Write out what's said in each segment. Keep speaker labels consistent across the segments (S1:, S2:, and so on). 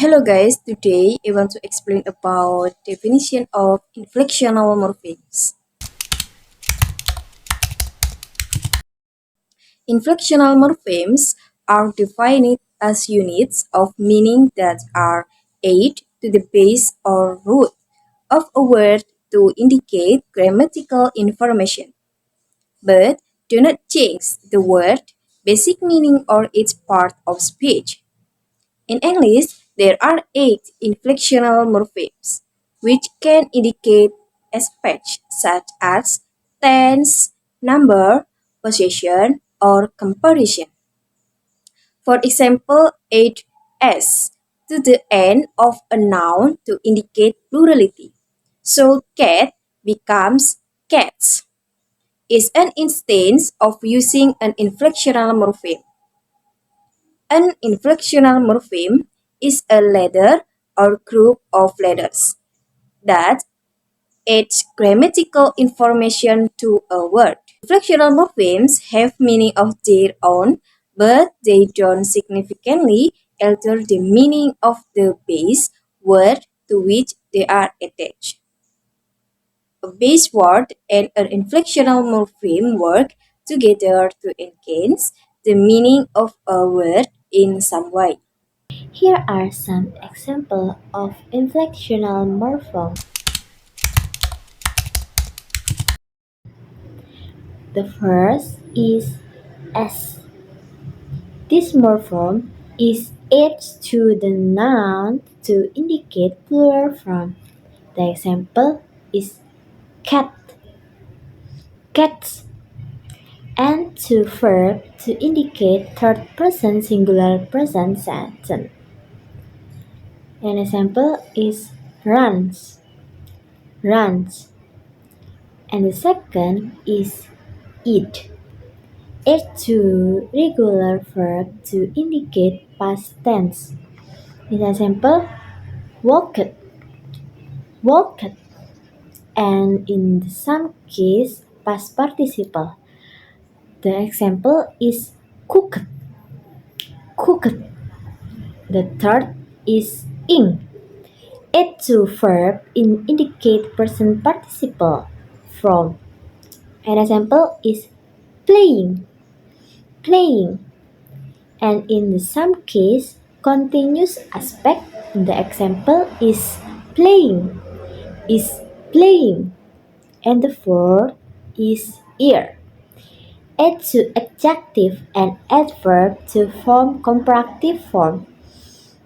S1: Hello guys, today I want to explain about definition of inflectional morphemes. Inflectional morphemes are defined as units of meaning that are added to the base or root of a word to indicate grammatical information, but do not change the word, basic meaning or its part of speech. In English, there are eight inflectional morphemes, which can indicate aspects such as tense, number, possession, or comparison. For example, add s to the end of a noun to indicate plurality. So cat becomes cats. Is an instance of using an inflectional morpheme. An inflectional morpheme is a letter or group of letters that adds grammatical information to a word. Inflectional morphemes have meaning of their own, but they don't significantly alter the meaning of the base word to which they are attached. A base word and an inflectional morpheme work together to enhance the meaning of a word in some way.
S2: Here are some examples of inflectional morphemes. The first is s. This morpheme is added to the noun to indicate plural form. The example is cat, cats, and to verb to indicate third person singular present sentence. An example is runs, runs, and the second is eat. Add to regular verb to indicate past tense. In example, walked, walked, and in some case past participle. The example is cooked, cooked. The third is ink. Add to verb in indicate present participle from. An example is playing, playing. And in some case, continuous aspect. The example is playing, is playing. And the fourth is ear. Add to adjective and adverb to form comparative form.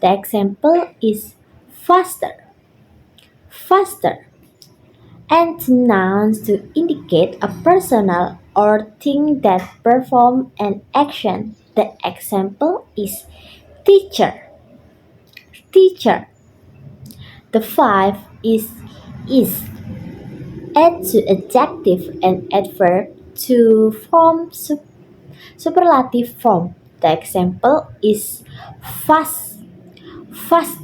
S2: The example is faster, faster. And to nouns to indicate a personal or thing that perform an action. The example is teacher, teacher. The five is. Add to adjective and adverb to form superlative form. The example is fast, fast.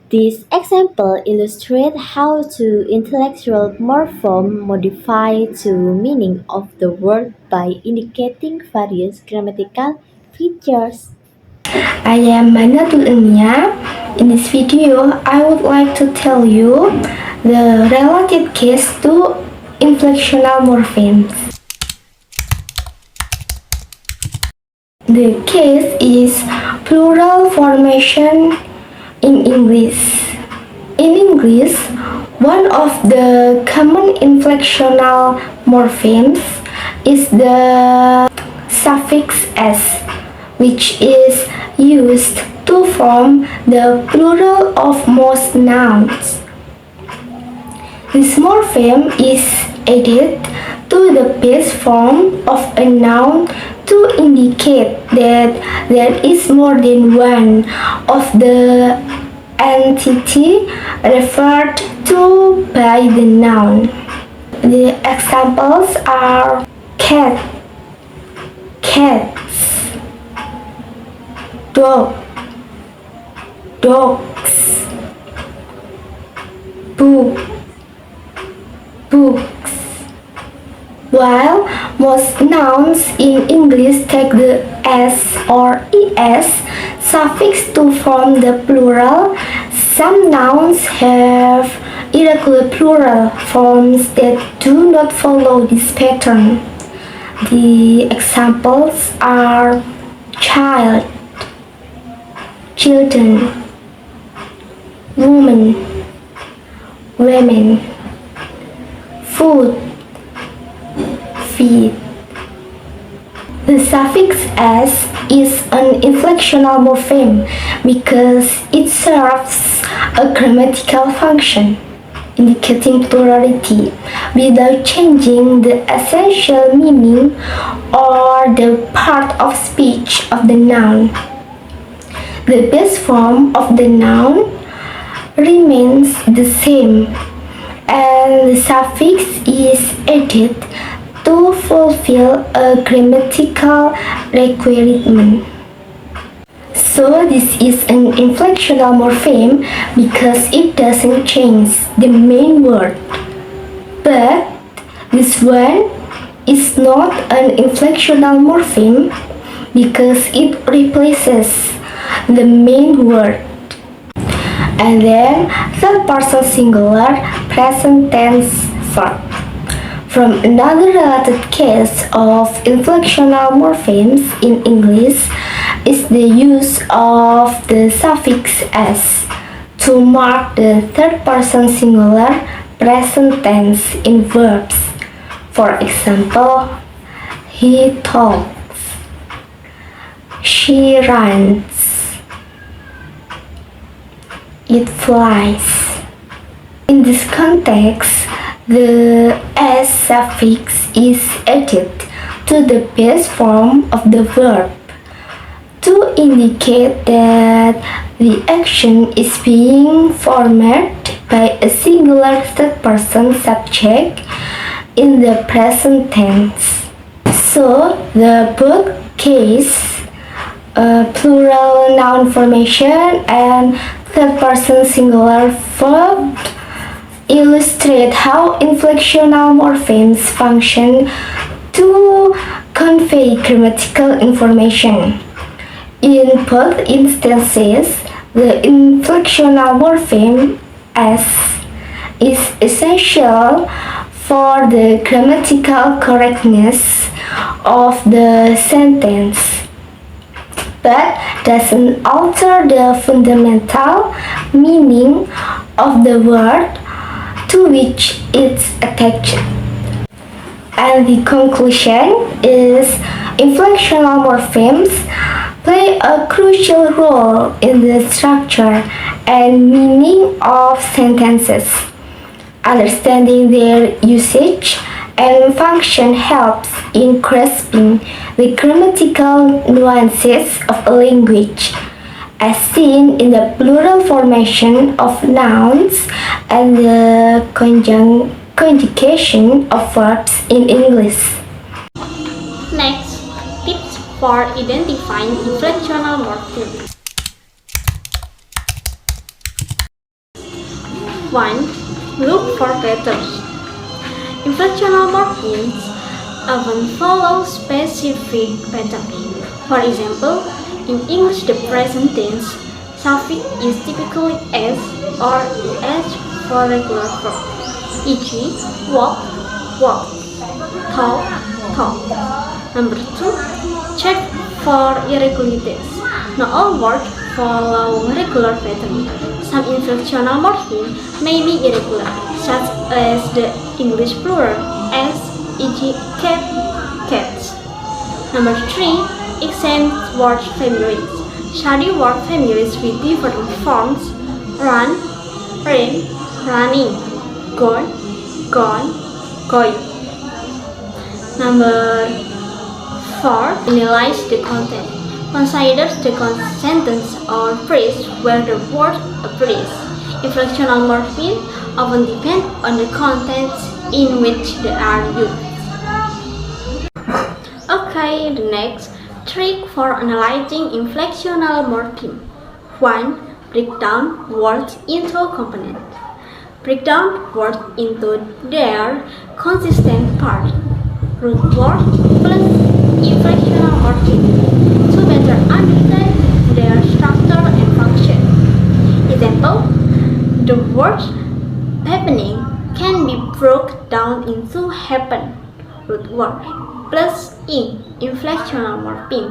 S2: This example illustrates how to intellectual morpheme modify to meaning of the word by indicating various grammatical features.
S3: I am Banatul Enia. In this video, I would like to tell you the related case to inflectional morphemes. The case is plural formation in English. In English, one of the common inflectional morphemes is the suffix s, which is used to form the plural of most nouns. This morpheme is added to the base form of a noun to indicate that there is more than one of the entity referred to by the noun. The examples are cat, cats, dog, dogs, book, books, While most nouns in English take the s or es suffix to form the plural, some nouns have irregular plural forms that do not follow this pattern. The examples are child, children, woman, women, food, feed. The suffix s is an inflectional morpheme because it serves a grammatical function, indicating plurality, without changing the essential meaning or the part of speech of the noun. The base form of the noun remains the same, and the suffix is added to fulfill a grammatical requirement. So this is an inflectional morpheme because it doesn't change the main word. But this one is not an inflectional morpheme because it replaces the main word. And then third person singular present tense verb. From another related case of inflectional morphemes in English is the use of the suffix s to mark the third person singular present tense in verbs. For example, he talks, she runs, it flies. In this context, the s suffix is added to the base form of the verb to indicate that the action is being formed by a singular third person subject in the present tense. So the both case, plural noun formation and third person singular verb illustrate how inflectional morphemes function to convey grammatical information. In both instances, the inflectional morpheme s is essential for the grammatical correctness of the sentence, but doesn't alter the fundamental meaning of the word to which it's attached. And the conclusion is inflectional morphemes play a crucial role in the structure and meaning of sentences. Understanding their usage and function helps in grasping the grammatical nuances of a language, as seen in the plural formation of nouns and the conjugation of verbs in English.
S4: Next, tips for identifying inflectional morphemes. 1. Look for patterns. Inflectional morphemes often follow specific patterns. For example, in English the present tense suffix is typically s or s for regular verb, e.g. walk, walk, talk, talk. Number 2. Check for irregularities. Not all words follow regular pattern. Some inflectional morphemes may be irregular, such as the English plural as, e.g. cat, cats. Number 3. Examine word families. Study word families with different forms: run, ran, running, gone, gone, going. Number 4. Analyze the content. Consider the sentence or phrase where the word appears. Inflectional morphemes often depend on the contents in which they are used. Okay, the next trick for analyzing inflectional morpheme. 1. Break down words into components. Break down words into their consistent parts. root word plus inflectional morpheme to better understand their structure and function. Example, the word happening can be broken down into happen, root word, plus ing, inflectional morpheme,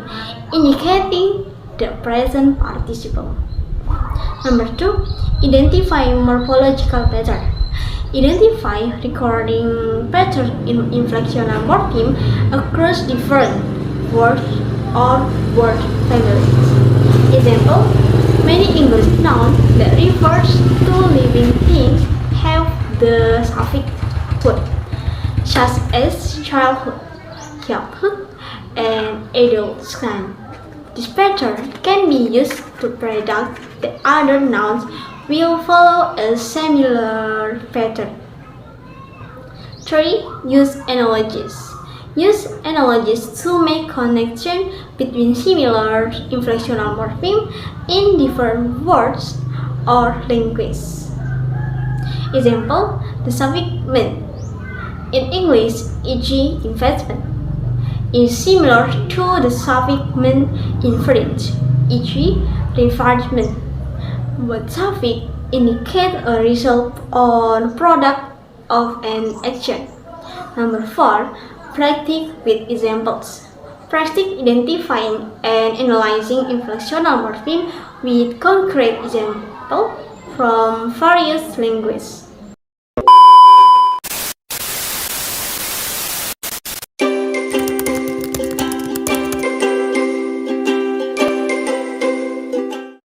S4: indicating the present participle. Number 2. Identify morphological pattern. Identify recording pattern in inflectional morpheme across different words or word families. Example, many English nouns that refers to living things have the suffix hood, such as childhood, younghood, and adolescence. This pattern can be used to predict that other nouns will follow a similar pattern. 3. Use analogies. Use analogies to make connection between similar inflectional morpheme in different words or languages. Example, the suffix "ment" in English, e.g., investment, is similar to the suffix "ment" in French, e.g., refreshment. Both suffix indicate a result or product of an action. Number 4. Practice with examples. Practice identifying and analyzing inflectional morpheme with concrete examples from various languages.